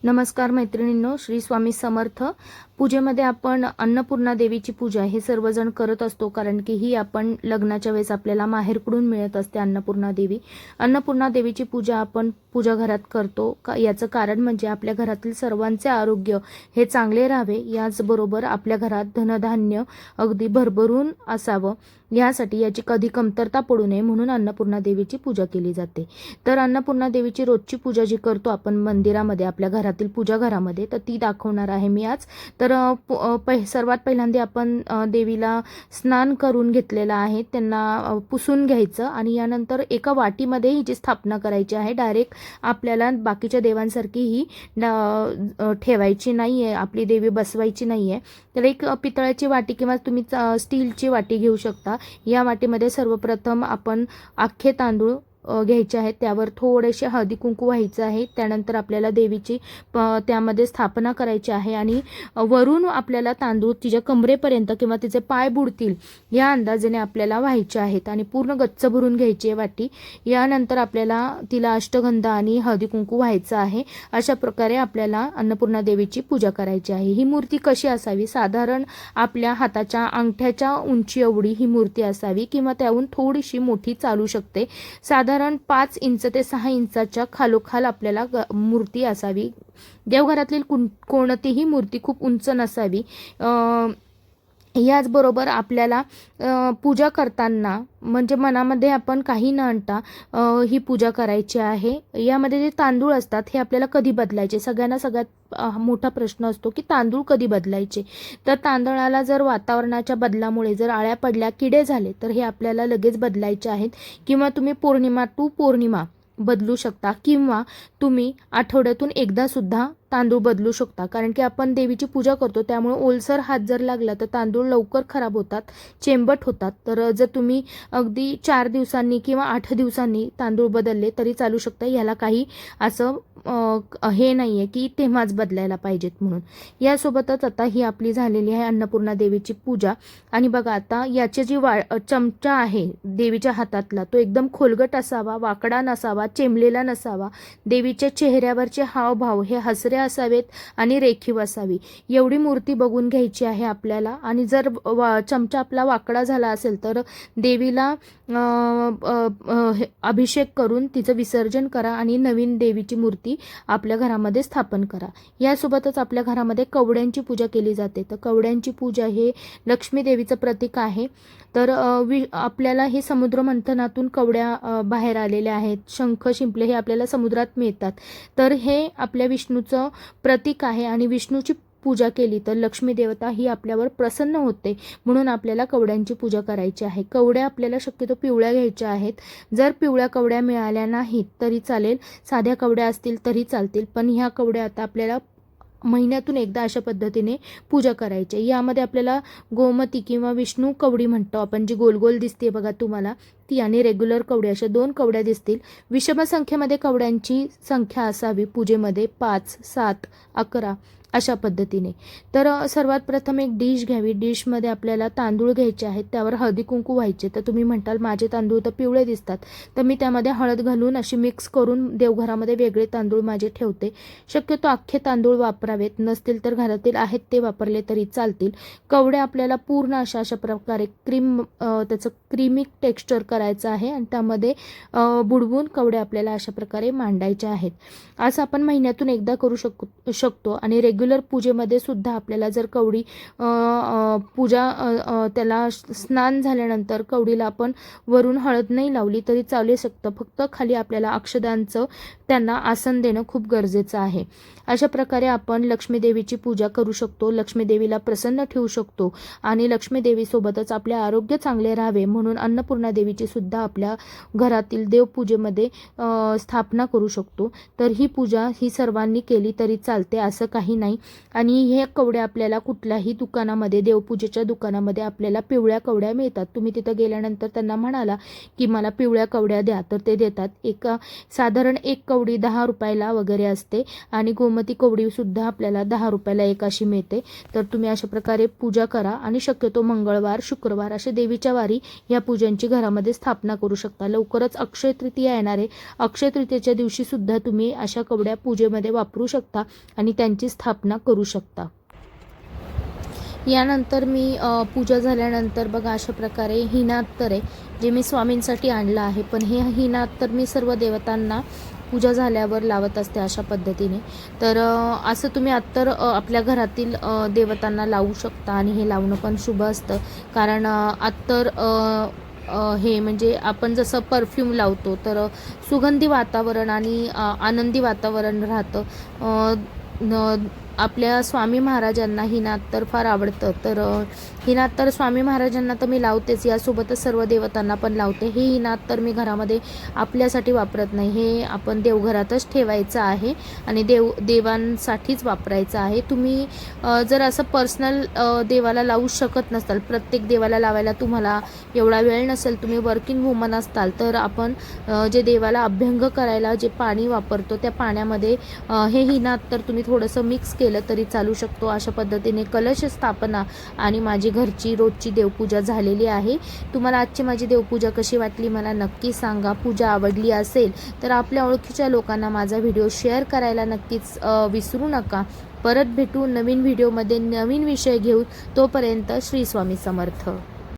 नमस्कार मैत्रिणींनो, श्री स्वामी समर्थ. पूजेमध्ये आपण अन्नपूर्णा देवीची पूजा हे सर्वजण करत असतो, कारण की ही आपण लग्नाच्या वेळेस आपल्याला माहेरकडून मिळत असते अन्नपूर्णा देवी. अन्नपूर्णा देवीची पूजा आपण पूजा घरात करतो याचं कारण म्हणजे आपल्या घरातील सर्वांचे आरोग्य हे चांगले राहावे, याचबरोबर आपल्या घरात धनधान्य अगदी भरभरून असावं यासाठी, याची कधी कमतरता पडू नये म्हणून अन्नपूर्णा देवीची पूजा केली जाते. तर अन्नपूर्णा देवीची रोजची पूजा जी करतो आपण मंदिरामध्ये आपल्या घरातील पूजा घरामध्ये, तर ती दाखवणार आहे मी आज. तर सर्वात पहिल्यांदा आपण देवीला स्नान करून घेतलेलं आहे, त्यांना पुसून घ्यायचं आणि यानंतर एका वाटीमध्ये हिची स्थापना करायची आहे. डायरेक्ट आपल्याला बाकीच्या देवांसारखी ही ठेवायची नाही आहे, आपली देवी बसवायची नाही आहे. तर एक पितळाची वाटी किंवा तुम्ही स्टीलची वाटी घेऊ शकता. या वाटीमध्ये सर्वप्रथम आपण अख्खे तांदूळ घ्यायचे आहेत, त्यावर थोडेसे हळदी कुंकू व्हायचं आहे. त्यानंतर आपल्याला देवीची त्यामध्ये स्थापना करायची आहे आणि वरून आपल्याला तांदूळ तिच्या कमरेपर्यंत किंवा तिचे पाय बुडतील या अंदाजाने आपल्याला व्हायचे आहेत आणि पूर्ण गच्च भरून घ्यायची आहे वाटी. यानंतर आपल्याला तिला अष्टगंध आणि हळदी कुंकू व्हायचं आहे. अशा प्रकारे आपल्याला अन्नपूर्णा देवीची पूजा करायची आहे. ही मूर्ती कशी असावी? साधारण आपल्या हाताच्या अंगठ्याच्या उंची एवढी ही मूर्ती असावी किंवा त्याहून थोडीशी मोठी चालू शकते. साधारण 5 इंच ते 6 इंचाच्या खालोखाल आपल्याला मूर्ती असावी. देवघरातील कोणतीही मूर्ती खूप उंच नसावी. याचबरोबर आपल्याला पूजा करताना म्हणजे मनामध्ये आपण काही न आणता ही पूजा करायची आहे. यामध्ये जे तांदूळ असतात हे आपल्याला कधी बदलायचे? सगळ्यांना सगळ्यात मोठा प्रश्न असतो की तांदूळ कधी बदलायचे. तर तांदळाला जर वातावरणाच्या बदलामुळे जर आळ्या पडल्या, किडे झाले, तर हे आपल्याला लगेच बदलायचे आहेत. किंवा तुम्ही पौर्णिमा टू पौर्णिमा बदलू शकता किंवा तुम्ही आठवड्यातून एकदा सुद्धा तांदूळ बदलू शकता, कारण की आपण देवीची पूजा करतो त्यामुळे ओलसर हात जर लागला तर तांदूळ लवकर खराब होतात, चेंबट होतात. तर जर तुम्ही अगदी 4 दिवसांनी किंवा 8 दिवसांनी तांदूळ बदलले तरी चालू शकतं. याला काही असं हे नाही आहे की तेव्हाच बदलायला पाहिजेत म्हणून. यासोबतच आता ही आपली झालेली आहे अन्नपूर्णा देवीची पूजा. आणि बघा आता याची जी चमचा आहे देवीच्या हातातला तो एकदम खोलगट असावा, वाकडा नसावा, चेंबलेला नसावा. देवीच्या चेहऱ्यावरचे हावभाव हे हसरे असावेत आणि रेखीव असावी. एवढी मूर्ती बघून घ्यायची आहे आपल्याला. आणि जर चमचा आपला वाकडा झाला असेल तर देवीला अभिषेक करून तिचं विसर्जन करा आणि नवीन देवीची मूर्ती आपल्या घरामध्ये स्थापन करा. यासोबतच आपल्या घरामध्ये कवड्यांची पूजा केली जाते. तर कवड्यांची पूजा हे लक्ष्मी देवीचं प्रतीक आहे. तर आपल्याला हे समुद्र मंथनातून कवड्या बाहेर आलेल्या आहेत. शंख शिंपले हे आपल्याला समुद्रात मिळतात. तर हे आपल्या विष्णूचं प्रतीक आहे आणि विष्णूची पूजा केली तर लक्ष्मी देवता ही आपल्यावर प्रसन्न होते, म्हणून आपल्याला कवड्यांची पूजा करायची आहे. कवड्या आपल्याला शक्यतो पिवळ्या घ्यायच्या आहेत. जर पिवळ्या कवड्या मिळाल्या नाहीत तरी चालेल, साध्या कवड्या असतील तरी चालतील, पण ह्या कवड्या आता आपल्याला महिन्यातून एकदा अशा पद्धतीने पूजा करायची. यामध्ये आपल्याला गोमती किंवा विष्णू कवडी म्हणतो आपण, जी गोल गोल दिसते बघा तुम्हाला ती, आणि रेग्युलर कवड्या अशा 2 कवड्या दिसतील. विषम संख्येमध्ये कवड्यांची संख्या असावी पूजेमध्ये, 5, 7, 11 अशा पद्धतीने. तर सर्वात प्रथम एक डिश घ्यावी. डिशमध्ये आपल्याला तांदूळ घ्यायचे आहेत, त्यावर हळदी कुंकू व्हायचे. तर तुम्ही म्हणताल माझे तांदूळ तर पिवळे दिसतात, तर मी त्यामध्ये हळद घालून अशी मिक्स करून देवघरामध्ये वेगळे तांदूळ माझे ठेवते. शक्यतो अख्खे तांदूळ वापरावेत, नसतील तर घरातील आहेत ते वापरले तरी चालतील. कवड्या आपल्याला पूर्ण अशा प्रकारे त्याचं क्रीमी टेक्स्चर करायचं आहे आणि त्यामध्ये बुडवून कवड्या आपल्याला अशा प्रकारे मांडायच्या आहेत. असं आपण महिन्यातून एकदा करू शकतो. आणि रेग्युलर पूजेमध्ये सुद्धा आपल्याला जर कवडी पूजा त्याला स्नान झाल्यानंतर कवडीला आपण वरून हळद नाही लावली तरी चालू शकतं. फक्त खाली आपल्याला अक्षदांचं त्यांना आसन देणं खूप गरजेचं आहे. अशा प्रकारे आपण लक्ष्मी देवीची पूजा करू शकतो, लक्ष्मी देवीला प्रसन्न ठेवू शकतो आणि लक्ष्मी देवीसोबतच आपले आरोग्य चांगले राहावे म्हणून अन्नपूर्णा देवीची सुद्धा आपल्या घरातील देवपूजेमध्ये स्थापना करू शकतो. तर ही पूजा ही सर्वांनी केली तरी चालते, असं काही नाही. आणि हे कवड्या आपल्याला कुठल्याही दुकानामध्ये, देवपूजेच्या दुकानामध्ये आपल्याला पिवळ्या कवड्या मिळतात. तुम्ही तिथं गेल्यानंतर त्यांना म्हणाला की मला पिवळ्या कवड्या द्या तर ते देतात. साधारण एक कवडी 10 रुपयाला वगैरे असते आणि गोमती कवडी सुद्धा आपल्याला 10 रुपयाला एक अशी मिळते. तर तुम्ही अशा प्रकारे पूजा करा आणि शक्यतो मंगळवार, शुक्रवार असे देवीच्या वारी या पूजांची घरामध्ये स्थापना करू शकता. लवकरच अक्षय तृतीया येणार आहे. अक्षय तृतीयेच्या दिवशी सुद्धा तुम्ही अशा कवड्या पूजेमध्ये वापरू शकता आणि त्यांची स्थापना करू शकता. यानंतर मी पूजा झाल्यानंतर बघा अशा प्रकारे हिना अत्तर आहे, जे मी स्वामींसाठी आणलं आहे. पण हे हिना अत्तर मी सर्व देवतांना पूजा झाल्यावर लावत असते अशा पद्धतीने. तर असं तुम्ही अत्तर आपल्या घरातील देवतांना लावू शकता आणि हे लावणं पण शुभ असतं. कारण अत्तर हे म्हणजे आपण जसं परफ्यूम लावतो तर सुगंधी वातावरण आणि आनंदी वातावरण राहतं. आपल्या स्वामी महाराजांना हिना अत्तर फार आवडतं. तर हिना अत्तर स्वामी महाराजांना तर मी लावतेच, यासोबतच सर्व देवतांना पण लावते. हे हिना अत्तर मी घरामध्ये आपल्यासाठी वापरत नाही, हे आपण देवघरातच ठेवायचं आहे आणि देवांसाठीच वापरायचं आहे. तुम्ही जर असं पर्सनल देवाला लावू शकत नसाल, प्रत्येक देवाला लावायला तुम्हाला एवढा वेळ नसेल, तुम्ही वर्किंग वुमन असताल, तर आपण जे देवाला अभ्यंग करायला जे पाणी वापरतो त्या पाण्यामध्ये हे हिना अत्तर तुम्ही थोडंसं मिक्स केलं तरी चालू शकतो. अशा पद्धतीने कलश स्थापना आणि माझी घरची रोजची देवपूजा झालेली आहे. तुम्हाला आजची माझी देवपूजा कशी वाटली मला नक्की सांगा. पूजा आवडली असेल तर आपल्या ओळखीच्या लोकांना माझा व्हिडिओ शेअर करायला नक्कीच विसरू नका. परत भेटू नवीन व्हिडिओमध्ये नवीन विषय घेऊन. तोपर्यंत श्री स्वामी समर्थ.